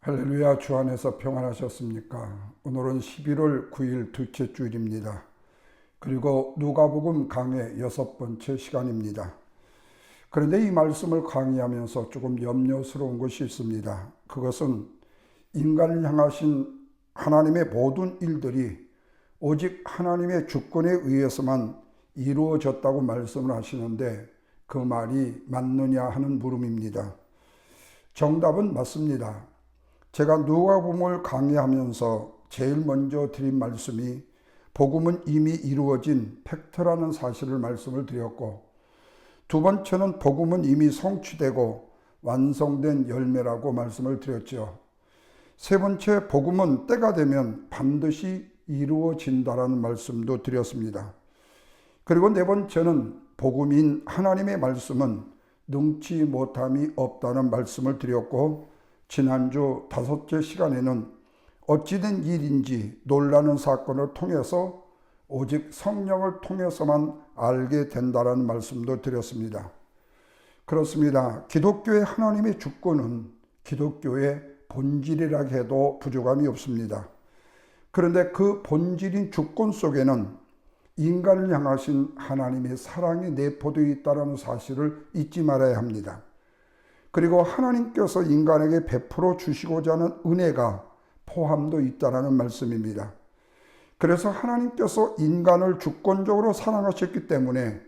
할렐루야. 주 안에서 평안하셨습니까? 오늘은 11월 9일 둘째 주일입니다. 그리고 누가복음 강해 6번째 시간입니다. 그런데 이 말씀을 강의하면서 조금 염려스러운 것이 있습니다. 그것은 인간을 향하신 하나님의 모든 일들이 오직 하나님의 주권에 의해서만 이루어졌다고 말씀을 하시는데 그 말이 맞느냐 하는 물음입니다. 정답은 맞습니다. 제가 누가복음을 강의하면서 제일 먼저 드린 말씀이 복음은 이미 이루어진 팩트라는 사실을 말씀을 드렸고, 두 번째는 복음은 이미 성취되고 완성된 열매라고 말씀을 드렸죠. 세 번째, 복음은 때가 되면 반드시 이루어진다라는 말씀도 드렸습니다. 그리고 네 번째는 복음인 하나님의 말씀은 능치 못함이 없다는 말씀을 드렸고, 지난주 5째 시간에는 어찌된 일인지 놀라는 사건을 통해서 오직 성령을 통해서만 알게 된다라는 말씀도 드렸습니다. 그렇습니다. 기독교의 하나님의 주권은 기독교의 본질이라 해도 부족함이 없습니다. 그런데 그 본질인 주권 속에는 인간을 향하신 하나님의 사랑이 내포되어 있다는 사실을 잊지 말아야 합니다. 그리고 하나님께서 인간에게 베풀어 주시고자 하는 은혜가 포함되어 있다는 말씀입니다. 그래서 하나님께서 인간을 주권적으로 사랑하셨기 때문에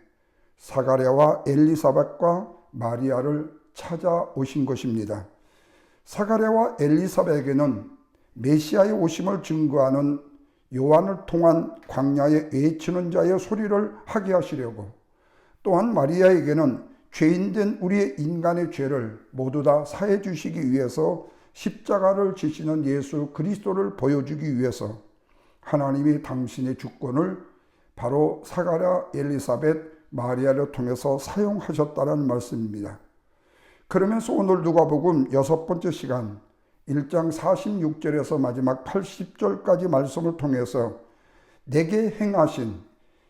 사가랴와 엘리사벳과 마리아를 찾아오신 것입니다. 사가랴와 엘리사벳에게는 메시아의 오심을 증거하는 요한을 통한 광야에 외치는 자의 소리를 하게 하시려고, 또한 마리아에게는 죄인된 우리의 인간의 죄를 모두 다 사해 주시기 위해서 십자가를 지시는 예수 그리스도를 보여주기 위해서 하나님이 당신의 주권을 바로 사가랴, 엘리사벳, 마리아를 통해서 사용하셨다는 말씀입니다. 그러면서 오늘 누가복음 6번째 시간 1장 46절에서 마지막 80절까지 말씀을 통해서 내게 행하신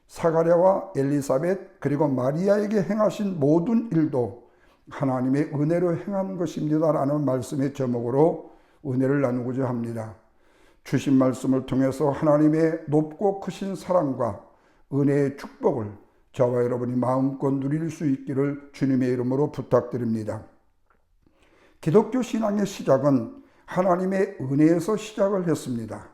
사가랴와 엘리사벳 그리고 마리아에게 행하신 모든 일도 하나님의 은혜로 행한 것입니다 라는 말씀의 제목으로 은혜를 나누고자 합니다. 주신 말씀을 통해서 하나님의 높고 크신 사랑과 은혜의 축복을 저와 여러분이 마음껏 누릴 수 있기를 주님의 이름으로 부탁드립니다. 기독교 신앙의 시작은 하나님의 은혜에서 시작을 했습니다.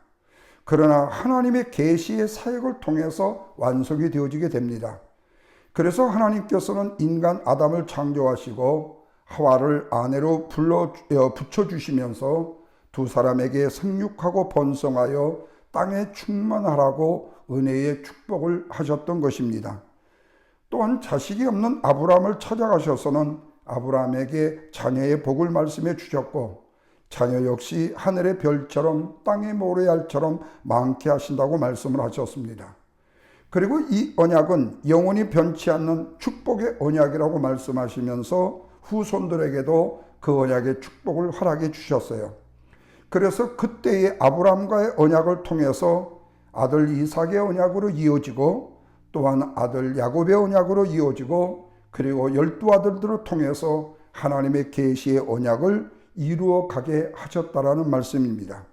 그러나 하나님의 계시의 사역을 통해서 완성이 되어지게 됩니다. 그래서 하나님께서는 인간 아담을 창조하시고 하와를 아내로 붙여주시면서 두 사람에게 생육하고 번성하여 땅에 충만하라고 은혜의 축복을 하셨던 것입니다. 또한 자식이 없는 아브라함을 찾아가셔서는 아브라함에게 자녀의 복을 말씀해 주셨고, 자녀 역시 하늘의 별처럼 땅의 모래알처럼 많게 하신다고 말씀을 하셨습니다. 그리고 이 언약은 영원히 변치 않는 축복의 언약이라고 말씀하시면서 후손들에게도 그 언약의 축복을 허락해 주셨어요. 그래서 그때의 아브라함과의 언약을 통해서 아들 이삭의 언약으로 이어지고, 또한 아들 야곱의 언약으로 이어지고, 그리고 12아들들을 통해서 하나님의 계시의 언약을 이루어 가게 하셨다라는 말씀입니다.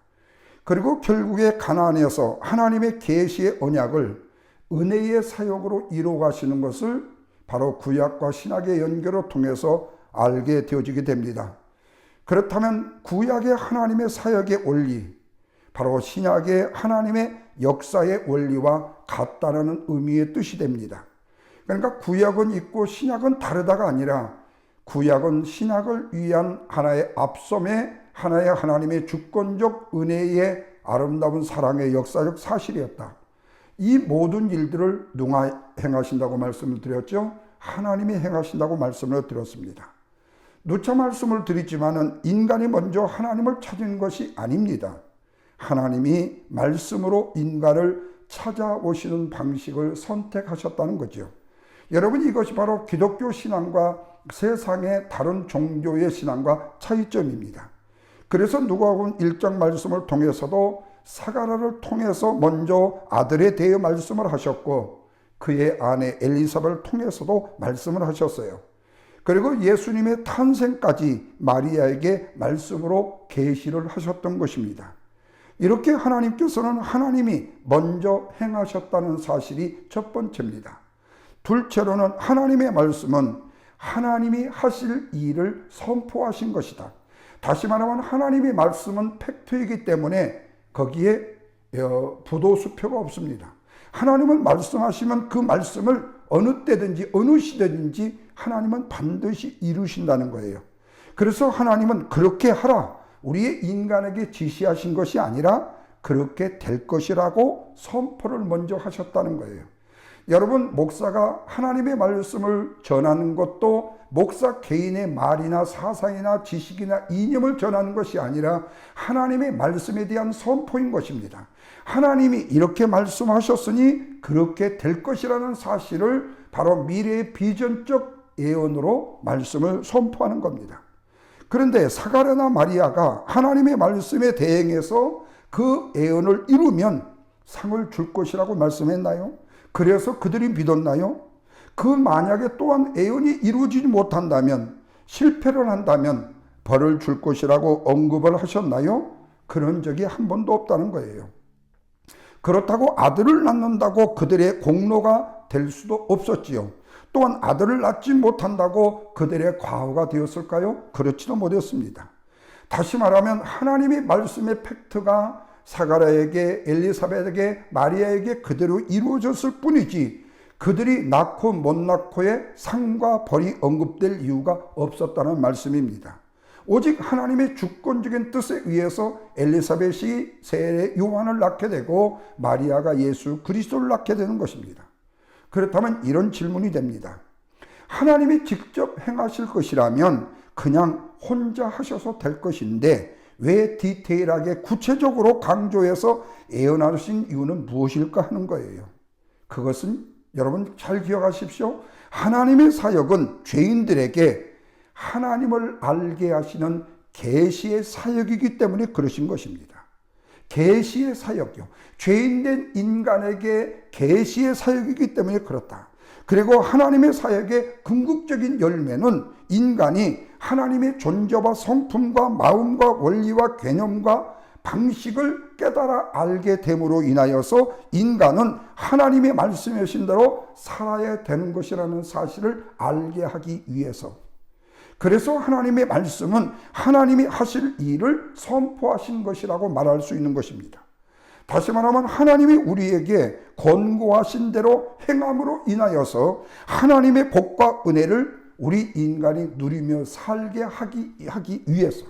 그리고 결국에 가나안에서 하나님의 계시의 언약을 은혜의 사역으로 이루어 가시는 것을 바로 구약과 신약의 연결을 통해서 알게 되어지게 됩니다. 그렇다면 구약의 하나님의 사역의 원리, 바로 신약의 하나님의 역사의 원리와 같다라는 의미의 뜻이 됩니다. 그러니까 구약은 있고 신약은 다르다가 아니라 구약은 신약을 위한 하나의 앞섬의 하나의 하나님의 주권적 은혜의 아름다운 사랑의 역사적 사실이었다. 이 모든 일들을 누가 행하신다고 말씀을 드렸죠? 하나님이 행하신다고 말씀을 드렸습니다. 누차 말씀을 드리지만은 인간이 먼저 하나님을 찾은 것이 아닙니다. 하나님이 말씀으로 인간을 찾아오시는 방식을 선택하셨다는 거죠. 여러분, 이것이 바로 기독교 신앙과 세상의 다른 종교의 신앙과 차이점입니다. 그래서 누가복음 1장 말씀을 통해서도 사가랴를 통해서 먼저 아들에 대해 말씀을 하셨고, 그의 아내 엘리사벳을 통해서도 말씀을 하셨어요. 그리고 예수님의 탄생까지 마리아에게 말씀으로 계시를 하셨던 것입니다. 이렇게 하나님께서는 하나님이 먼저 행하셨다는 사실이 첫 번째입니다. 둘째로는 하나님의 말씀은 하나님이 하실 일을 선포하신 것이다. 다시 말하면 하나님의 말씀은 팩트이기 때문에 거기에 부도수표가 없습니다. 하나님은 말씀하시면 그 말씀을 어느 때든지 어느 시대든지 하나님은 반드시 이루신다는 거예요. 그래서 하나님은 그렇게 하라, 우리의 인간에게 지시하신 것이 아니라 그렇게 될 것이라고 선포를 먼저 하셨다는 거예요. 여러분, 목사가 하나님의 말씀을 전하는 것도 목사 개인의 말이나 사상이나 지식이나 이념을 전하는 것이 아니라 하나님의 말씀에 대한 선포인 것입니다. 하나님이 이렇게 말씀하셨으니 그렇게 될 것이라는 사실을 바로 미래의 비전적 예언으로 말씀을 선포하는 겁니다. 그런데 사가랴나 마리아가 하나님의 말씀에 대행해서 그 예언을 이루면 상을 줄 것이라고 말씀했나요? 그래서 그들이 믿었나요? 그 만약에 또한 예언이 이루어지지 못한다면, 실패를 한다면 벌을 줄 것이라고 언급을 하셨나요? 그런 적이 한 번도 없다는 거예요. 그렇다고 아들을 낳는다고 그들의 공로가 될 수도 없었지요. 또한 아들을 낳지 못한다고 그들의 과오가 되었을까요? 그렇지도 못했습니다. 다시 말하면 하나님의 말씀의 팩트가 사가랴에게, 엘리사벳에게, 마리아에게 그대로 이루어졌을 뿐이지 그들이 낳고 못 낳고의 상과 벌이 언급될 이유가 없었다는 말씀입니다. 오직 하나님의 주권적인 뜻에 의해서 엘리사벳이 세례 요한을 낳게 되고 마리아가 예수 그리스도를 낳게 되는 것입니다. 그렇다면 이런 질문이 됩니다. 하나님이 직접 행하실 것이라면 그냥 혼자 하셔서 될 것인데 왜 디테일하게 구체적으로 강조해서 예언하신 이유는 무엇일까 하는 거예요. 그것은 여러분 잘 기억하십시오. 하나님의 사역은 죄인들에게 하나님을 알게 하시는 계시의 사역이기 때문에 그러신 것입니다. 계시의 사역이요. 죄인된 인간에게 계시의 사역이기 때문에 그렇다. 그리고 하나님의 사역의 궁극적인 열매는 인간이 하나님의 존재와 성품과 마음과 원리와 개념과 방식을 깨달아 알게 됨으로 인하여서 인간은 하나님의 말씀해 주신 대로 살아야 되는 것이라는 사실을 알게 하기 위해서, 그래서 하나님의 말씀은 하나님이 하실 일을 선포하신 것이라고 말할 수 있는 것입니다. 다시 말하면 하나님이 우리에게 권고하신 대로 행함으로 인하여서 하나님의 복과 은혜를 우리 인간이 누리며 살게 하기 위해서,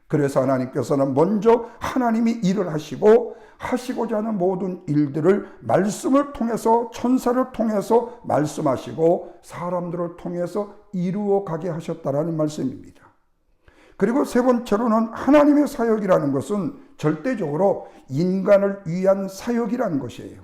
그래서 하나님께서는 먼저 하나님이 일을 하시고자 하는 모든 일들을 말씀을 통해서, 천사를 통해서 말씀하시고 사람들을 통해서 이루어 가게 하셨다라는 말씀입니다. 그리고 세 번째로는 하나님의 사역이라는 것은 절대적으로 인간을 위한 사역이라는 것이에요.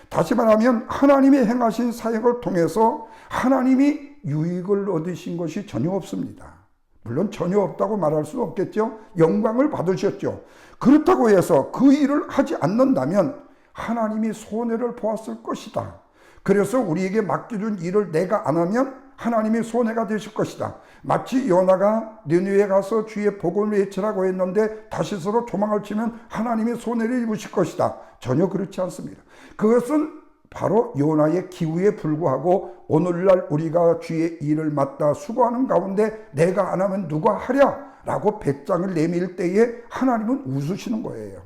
다시 말하면 하나님이 행하신 사역을 통해서 하나님이 유익을 얻으신 것이 전혀 없습니다. 물론 전혀 없다고 말할 수는 없겠죠. 영광을 받으셨죠. 그렇다고 해서 그 일을 하지 않는다면 하나님이 손해를 보았을 것이다. 그래서 우리에게 맡겨준 일을 내가 안 하면 하나님이 손해가 되실 것이다. 마치 요나가 니느웨에 가서 주의 복음을 외치라고 했는데 다시 서로 조망을 치면 하나님이 손해를 입으실 것이다. 전혀 그렇지 않습니다. 그것은 바로 요나의 기우에 불구하고 오늘날 우리가 주의 일을 맡아 수고하는 가운데 내가 안 하면 누가 하랴? 라고 배짱을 내밀 때에 하나님은 웃으시는 거예요.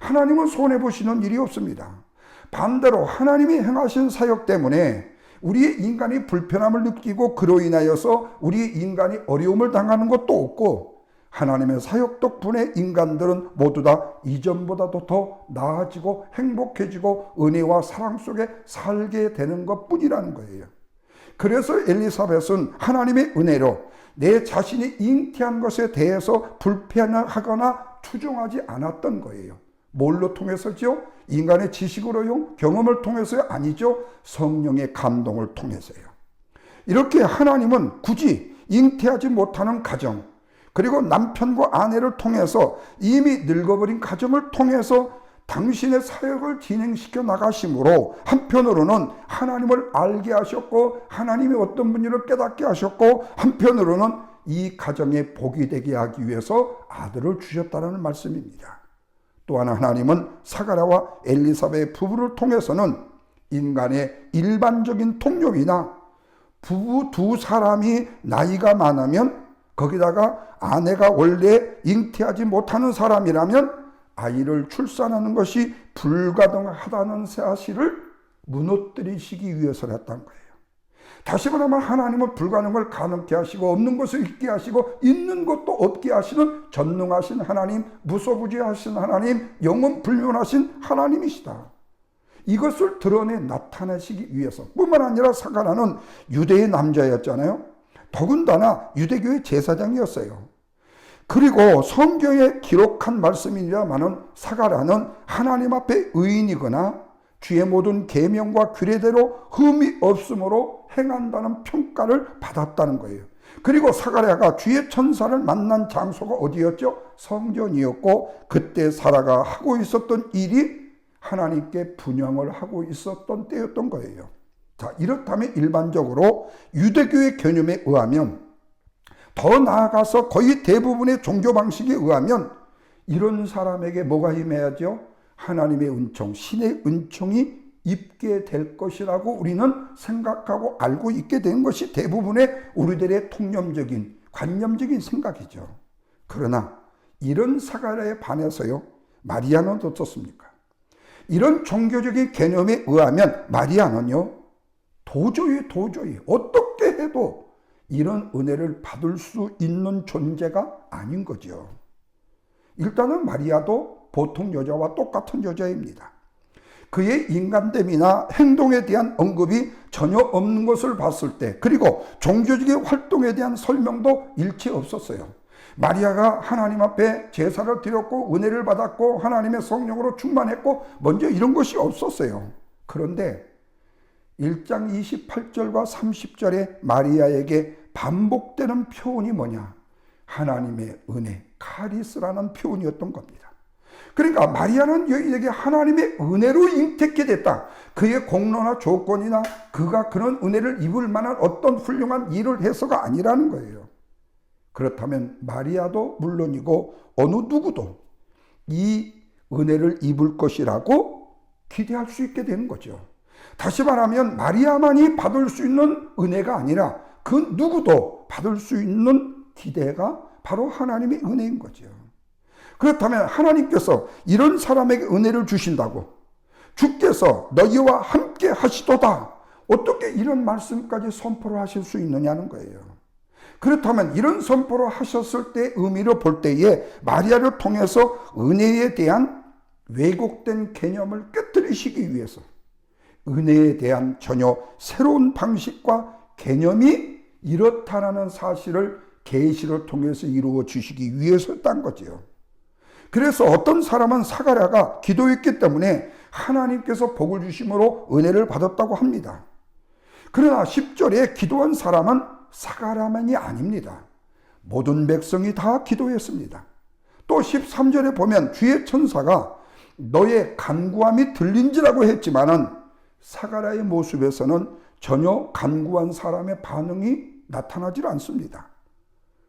하나님은 손해보시는 일이 없습니다. 반대로 하나님이 행하신 사역 때문에 우리의 인간이 불편함을 느끼고 그로 인하여서 우리의 인간이 어려움을 당하는 것도 없고, 하나님의 사역 덕분에 인간들은 모두 다 이전보다도 더 나아지고 행복해지고 은혜와 사랑 속에 살게 되는 것뿐이라는 거예요. 그래서 엘리사벳은 하나님의 은혜로 내 자신이 잉태한 것에 대해서 불편하거나 투정하지 않았던 거예요. 뭘로 통해서죠? 인간의 지식으로요? 경험을 통해서요? 아니죠. 성령의 감동을 통해서요. 이렇게 하나님은 굳이 잉태하지 못하는 가정, 그리고 남편과 아내를 통해서 이미 늙어버린 가정을 통해서 당신의 사역을 진행시켜 나가심으로 한편으로는 하나님을 알게 하셨고 하나님이 어떤 분인지를 깨닫게 하셨고 한편으로는 이 가정에 복이 되게 하기 위해서 아들을 주셨다는 말씀입니다. 또한 하나님은 사가랴와 엘리사벳 부부를 통해서는 인간의 일반적인 통념이나 부부 두 사람이 나이가 많으면 거기다가 아내가 원래 잉태하지 못하는 사람이라면 아이를 출산하는 것이 불가능하다는 사실을 무너뜨리시기 위해서 했던 거예요. 다시 말하면 하나님은 불가능을 가능케 하시고 없는 것을 있게 하시고 있는 것도 없게 하시는 전능하신 하나님, 무소부지하신 하나님, 영원 불변하신 하나님이시다. 이것을 드러내 나타내시기 위해서 뿐만 아니라 사가랴는 유대의 남자였잖아요. 더군다나 유대교의 제사장이었어요. 그리고 성경에 기록한 말씀이라마는 사가랴는 하나님 앞에 의인이거나 주의 모든 계명과 규례대로 흠이 없으므로 행한다는 평가를 받았다는 거예요. 그리고 사가랴가 주의 천사를 만난 장소가 어디였죠? 성전이었고 그때 사라가 하고 있었던 일이 하나님께 분향을 하고 있었던 때였던 거예요. 자, 이렇다면 일반적으로 유대교의 개념에 의하면 더 나아가서 거의 대부분의 종교 방식에 의하면 이런 사람에게 뭐가 임해야죠? 하나님의 은총, 신의 은총이 입게 될 것이라고 우리는 생각하고 알고 있게 된 것이 대부분의 우리들의 통념적인 관념적인 생각이죠. 그러나 이런 사가랴에 반해서요, 마리아는 어떻습니까? 이런 종교적인 개념에 의하면 마리아는요, 도저히 어떻게 해도 이런 은혜를 받을 수 있는 존재가 아닌 거죠. 일단은 마리아도 보통 여자와 똑같은 여자입니다. 그의 인간됨이나 행동에 대한 언급이 전혀 없는 것을 봤을 때, 그리고 종교적인 활동에 대한 설명도 일체 없었어요. 마리아가 하나님 앞에 제사를 드렸고 은혜를 받았고 하나님의 성령으로 충만했고 먼저 이런 것이 없었어요. 그런데 1장 28절과 30절에 마리아에게 반복되는 표현이 뭐냐? 하나님의 은혜, 카리스라는 표현이었던 겁니다. 그러니까 마리아는 여기에게 하나님의 은혜로 잉태케 됐다. 그의 공로나 조건이나 그가 그런 은혜를 입을 만한 어떤 훌륭한 일을 해서가 아니라는 거예요. 그렇다면 마리아도 물론이고 어느 누구도 이 은혜를 입을 것이라고 기대할 수 있게 되는 거죠. 다시 말하면 마리아만이 받을 수 있는 은혜가 아니라 그 누구도 받을 수 있는 기대가 바로 하나님의 은혜인 거죠. 그렇다면 하나님께서 이런 사람에게 은혜를 주신다고 주께서 너희와 함께 하시도다, 어떻게 이런 말씀까지 선포를 하실 수 있느냐는 거예요. 그렇다면 이런 선포를 하셨을 때 의미를 볼 때에 마리아를 통해서 은혜에 대한 왜곡된 개념을 깨뜨리시기 위해서 은혜에 대한 전혀 새로운 방식과 개념이 이렇다라는 사실을 계시를 통해서 이루어 주시기 위해서였던 거죠. 그래서 어떤 사람은 사가랴가 기도했기 때문에 하나님께서 복을 주심으로 은혜를 받았다고 합니다. 그러나 10절에 기도한 사람은 사가랴만이 아닙니다. 모든 백성이 다 기도했습니다. 또 13절에 보면 주의 천사가 너의 간구함이 들린지라고 했지만은 사가랴의 모습에서는 전혀 간구한 사람의 반응이 나타나질 않습니다.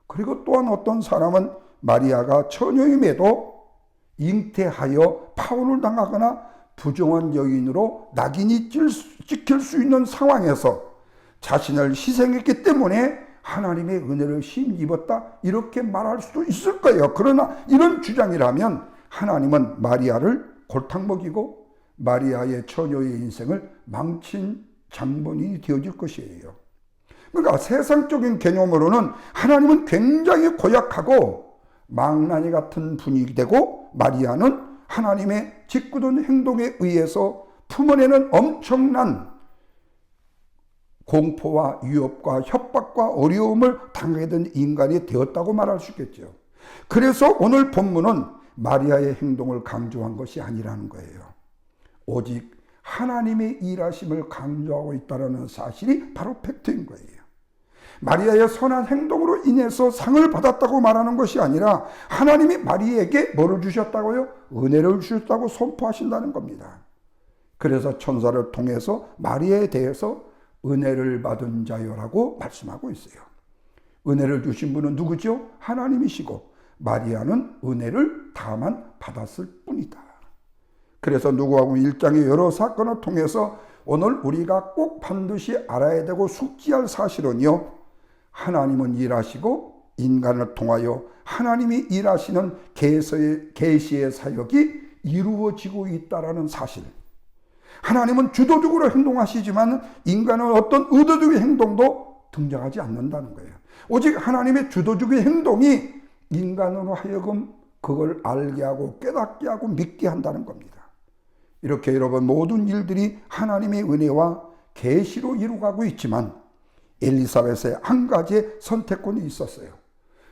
그리고 또한 어떤 사람은 마리아가 처녀임에도 잉태하여 파혼을 당하거나 부정한 여인으로 낙인이 찍힐 수 있는 상황에서 자신을 희생했기 때문에 하나님의 은혜를 힘입었다, 이렇게 말할 수도 있을 거예요. 그러나 이런 주장이라면 하나님은 마리아를 골탕 먹이고 마리아의 처녀의 인생을 망친 장본인이 되어질 것이에요. 그러니까 세상적인 개념으로는 하나님은 굉장히 고약하고 망나니 같은 분이 되고 마리아는 하나님의 짓궂은 행동에 의해서 품어내는 엄청난 공포와 위협과 협박과 어려움을 당하게 된 인간이 되었다고 말할 수 있겠죠. 그래서 오늘 본문은 마리아의 행동을 강조한 것이 아니라는 거예요. 오직 하나님의 일하심을 강조하고 있다는 사실이 바로 팩트인 거예요. 마리아의 선한 행동으로 인해서 상을 받았다고 말하는 것이 아니라 하나님이 마리아에게 뭐를 주셨다고요? 은혜를 주셨다고 선포하신다는 겁니다. 그래서 천사를 통해서 마리아에 대해서 은혜를 받은 자요라고 말씀하고 있어요. 은혜를 주신 분은 누구죠? 하나님이시고 마리아는 은혜를 다만 받았을 뿐이다. 그래서 누가복음 1장의 여러 사건을 통해서 오늘 우리가 꼭 반드시 알아야 되고 숙지할 사실은요, 하나님은 일하시고 인간을 통하여 하나님이 일하시는 계시의 사역이 이루어지고 있다는 사실. 하나님은 주도적으로 행동하시지만 인간은 어떤 의도적인 행동도 등장하지 않는다는 거예요. 오직 하나님의 주도적인 행동이 인간으로 하여금 그걸 알게 하고 깨닫게 하고 믿게 한다는 겁니다. 이렇게 여러분 모든 일들이 하나님의 은혜와 계시로 이루어가고 있지만 엘리사벳의 한 가지의 선택권이 있었어요.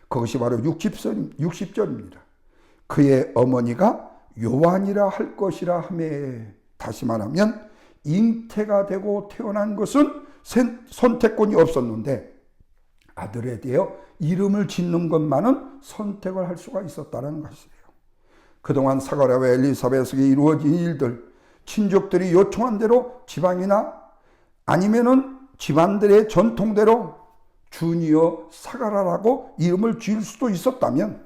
그것이 바로 60절입니다. 그의 어머니가 요한이라 할 것이라 하며, 다시 말하면 잉태가 되고 태어난 것은 선택권이 없었는데 아들에 대해 이름을 짓는 것만은 선택을 할 수가 있었다는 것이에요. 그동안 사가랴와 엘리사벳에게 이루어진 일들, 친족들이 요청한 대로 지방이나 아니면은 집안들의 전통대로 주니어 사가랴라고 이름을 지을 수도 있었다면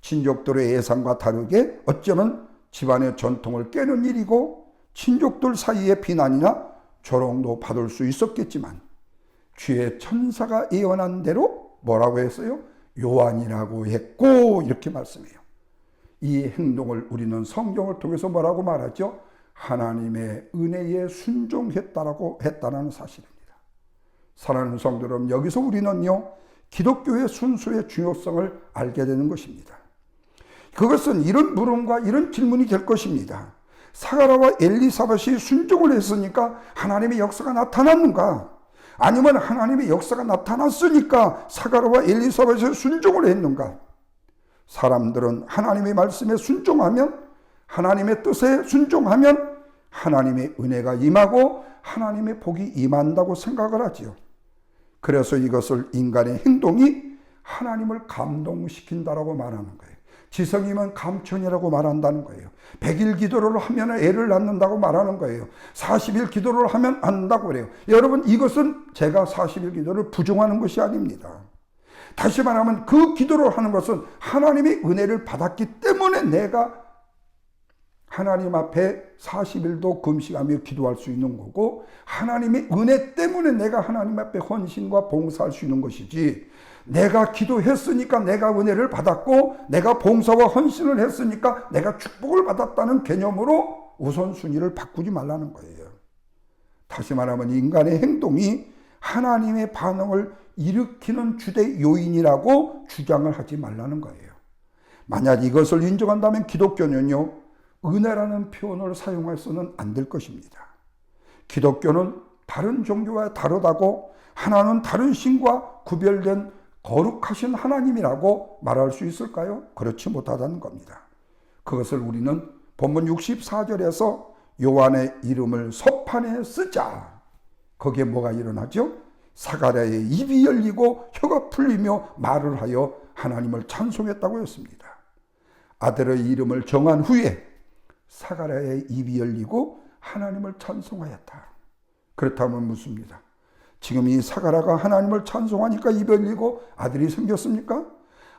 친족들의 예상과 다르게 어쩌면 집안의 전통을 깨는 일이고 친족들 사이의 비난이나 조롱도 받을 수 있었겠지만 주의 천사가 예언한 대로 뭐라고 했어요? 요한이라고 했고 이렇게 말씀해요. 이 행동을 우리는 성경을 통해서 뭐라고 말하죠? 하나님의 은혜에 순종했다라고 했다는 사실입니다. 사랑하는 성도 여러분, 여기서 우리는요, 기독교의 순수의 중요성을 알게 되는 것입니다. 그것은 이런 물음과 이런 질문이 될 것입니다. 사가랴와 엘리사벳이 순종을 했으니까 하나님의 역사가 나타났는가? 아니면 하나님의 역사가 나타났으니까 사가랴와 엘리사벳이 순종을 했는가? 사람들은 하나님의 말씀에 순종하면, 하나님의 뜻에 순종하면 하나님의 은혜가 임하고 하나님의 복이 임한다고 생각을 하지요. 그래서 이것을 인간의 행동이 하나님을 감동시킨다라고 말하는 거예요. 지성이면 감천이라고 말한다는 거예요. 100일 기도를 하면 애를 낳는다고 말하는 거예요. 40일 기도를 하면 안다고 그래요. 여러분, 이것은 제가 40일 기도를 부정하는 것이 아닙니다. 다시 말하면 그 기도를 하는 것은 하나님의 은혜를 받았기 때문에 내가 하나님 앞에 40일도 금식하며 기도할 수 있는 거고, 하나님의 은혜 때문에 내가 하나님 앞에 헌신과 봉사할 수 있는 것이지, 내가 기도했으니까 내가 은혜를 받았고 내가 봉사와 헌신을 했으니까 내가 축복을 받았다는 개념으로 우선순위를 바꾸지 말라는 거예요. 다시 말하면 인간의 행동이 하나님의 반응을 일으키는 주대 요인이라고 주장을 하지 말라는 거예요. 만약 이것을 인정한다면 기독교는요, 은혜라는 표현을 사용해서는 안 될 것입니다. 기독교는 다른 종교와 다르다고, 하나는 다른 신과 구별된 거룩하신 하나님이라고 말할 수 있을까요? 그렇지 못하다는 겁니다. 그것을 우리는 본문 64절에서 요한의 이름을 서판에 쓰자, 거기에 뭐가 일어나죠? 사가랴의 입이 열리고 혀가 풀리며 말을 하여 하나님을 찬송했다고 했습니다. 아들의 이름을 정한 후에 사가랴의 입이 열리고 하나님을 찬송하였다. 그렇다면 묻습니다. 지금 이 사가랴가 하나님을 찬송하니까 입이 열리고 아들이 생겼습니까?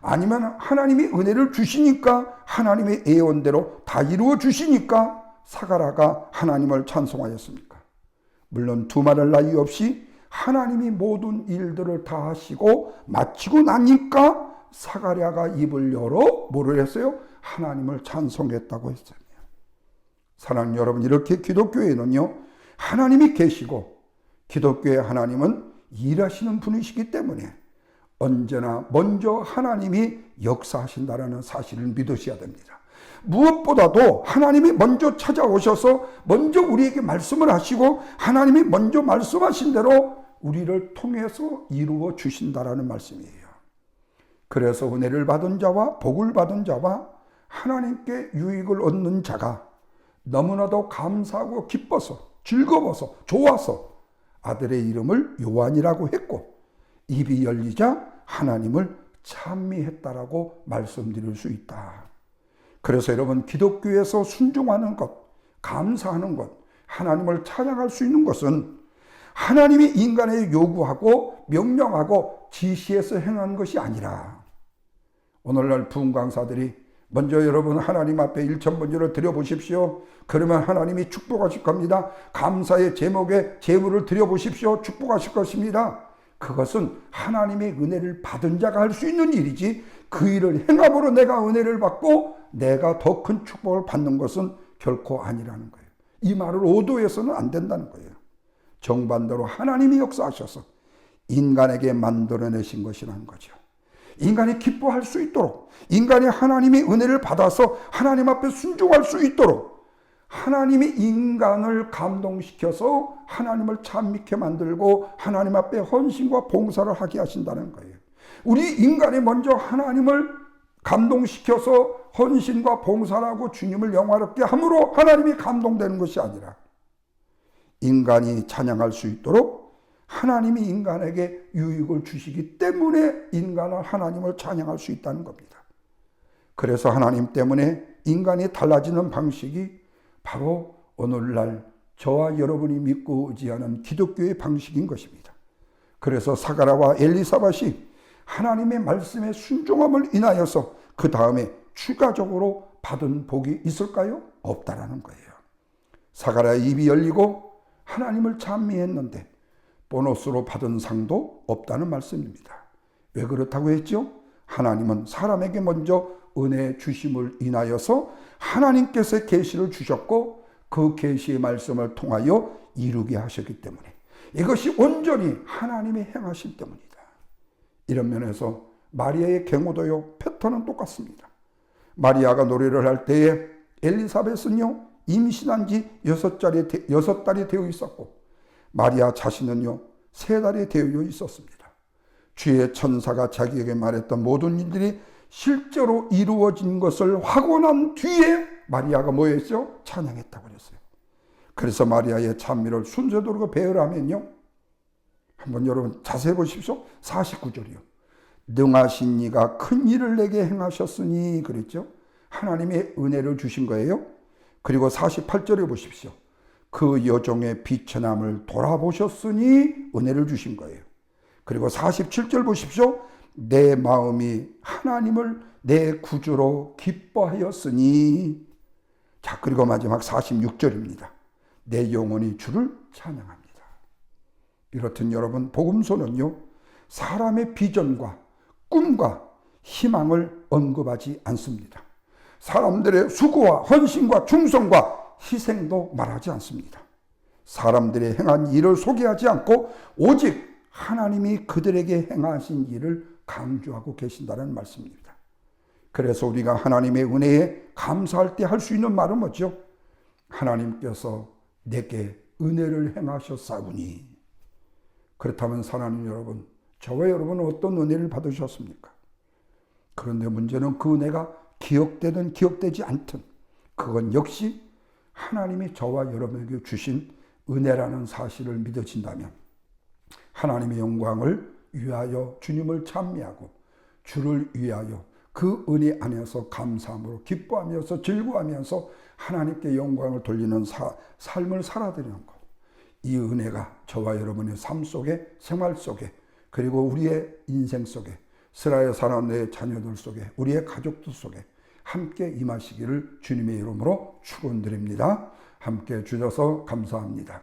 아니면 하나님이 은혜를 주시니까 하나님의 예언대로 다 이루어 주시니까 사가랴가 하나님을 찬송하였습니까? 물론 두말할 나위 없이 하나님이 모든 일들을 다 하시고 마치고 나니까 사가랴가 입을 열어 뭐를 했어요? 하나님을 찬송했다고 했어요. 사랑하는 여러분, 이렇게 기독교에는요, 하나님이 계시고 기독교의 하나님은 일하시는 분이시기 때문에 언제나 먼저 하나님이 역사하신다는 사실을 믿으셔야 됩니다. 무엇보다도 하나님이 먼저 찾아오셔서 먼저 우리에게 말씀을 하시고 하나님이 먼저 말씀하신 대로 우리를 통해서 이루어 주신다라는 말씀이에요. 그래서 은혜를 받은 자와 복을 받은 자와 하나님께 유익을 얻는 자가 너무나도 감사하고 기뻐서 즐거워서 좋아서 아들의 이름을 요한이라고 했고, 입이 열리자 하나님을 찬미했다라고 말씀드릴 수 있다. 그래서 여러분, 기독교에서 순종하는 것, 감사하는 것, 하나님을 찬양할 수 있는 것은 하나님이 인간에 요구하고 명령하고 지시해서 행한 것이 아니라, 오늘날 부흥 강사들이 먼저 여러분 하나님 앞에 일천번제를 드려보십시오. 그러면 하나님이 축복하실 겁니다. 감사의 제목에 제물을 드려보십시오. 축복하실 것입니다. 그것은 하나님의 은혜를 받은 자가 할 수 있는 일이지, 그 일을 행함으로 내가 은혜를 받고 내가 더 큰 축복을 받는 것은 결코 아니라는 거예요. 이 말을 오도해서는 안 된다는 거예요. 정반대로 하나님이 역사하셔서 인간에게 만들어내신 것이라는 거죠. 인간이 기뻐할 수 있도록, 인간이 하나님의 은혜를 받아서 하나님 앞에 순종할 수 있도록 하나님이 인간을 감동시켜서 하나님을 찬미케 만들고 하나님 앞에 헌신과 봉사를 하게 하신다는 거예요. 우리 인간이 먼저 하나님을 감동시켜서 헌신과 봉사를 하고 주님을 영화롭게 함으로 하나님이 감동되는 것이 아니라, 인간이 찬양할 수 있도록 하나님이 인간에게 유익을 주시기 때문에 인간은 하나님을 찬양할 수 있다는 겁니다. 그래서 하나님 때문에 인간이 달라지는 방식이 바로 오늘날 저와 여러분이 믿고 의지하는 기독교의 방식인 것입니다. 그래서 사가랴와 엘리사벳이 하나님의 말씀에 순종함을 인하여서 그 다음에 추가적으로 받은 복이 있을까요? 없다라는 거예요. 사가랴의 입이 열리고 하나님을 찬미했는데 보너스로 받은 상도 없다는 말씀입니다. 왜 그렇다고 했죠? 하나님은 사람에게 먼저 은혜 주심을 인하여서 하나님께서 계시를 주셨고 그 계시의 말씀을 통하여 이루게 하셨기 때문에, 이것이 온전히 하나님의 행하심 때문이다. 이런 면에서 마리아의 경우도요, 패턴은 똑같습니다. 마리아가 노래를 할 때에 엘리사벳은요, 임신한 지 6달이 되어 있었고, 마리아 자신은요, 3달이 되어 있었습니다. 주의 천사가 자기에게 말했던 모든 일들이 실제로 이루어진 것을 확언한 뒤에 마리아가 뭐 했죠? 찬양했다고 그랬어요. 그래서 마리아의 찬미를 순서대로 배열하면요, 한번 여러분 자세히 보십시오. 49절이요. 능하신 이가 큰 일을 내게 행하셨으니 그랬죠. 하나님의 은혜를 주신 거예요. 그리고 48절에 보십시오. 그 여종의 비천함을 돌아보셨으니 은혜를 주신 거예요. 그리고 47절 보십시오. 내 마음이 하나님을 내 구주로 기뻐하였으니. 자, 그리고 마지막 46절입니다. 내 영혼이 주를 찬양합니다. 이렇듯 여러분, 복음서는요, 사람의 비전과 꿈과 희망을 언급하지 않습니다. 사람들의 수고와 헌신과 충성과 희생도 말하지 않습니다. 사람들의 행한 일을 소개하지 않고 오직 하나님이 그들에게 행하신 일을 강조하고 계신다는 말씀입니다. 그래서 우리가 하나님의 은혜에 감사할 때 할 수 있는 말은 뭐죠? 하나님께서 내게 은혜를 행하셨사오니. 그렇다면 사랑하는 여러분, 저와 여러분은 어떤 은혜를 받으셨습니까? 그런데 문제는 그 은혜가 기억되든 기억되지 않든 그건 역시 하나님이 저와 여러분에게 주신 은혜라는 사실을 믿어진다면 하나님의 영광을 위하여 주님을 찬미하고 주를 위하여 그 은혜 안에서 감사함으로 기뻐하면서 즐거워하면서 하나님께 영광을 돌리는 삶을 살아드리는 것. 이 은혜가 저와 여러분의 삶 속에, 생활 속에, 그리고 우리의 인생 속에, 스라에 사는 내 자녀들 속에, 우리의 가족들 속에 함께 임하시기를 주님의 이름으로 축원드립니다. 함께 주셔서 감사합니다.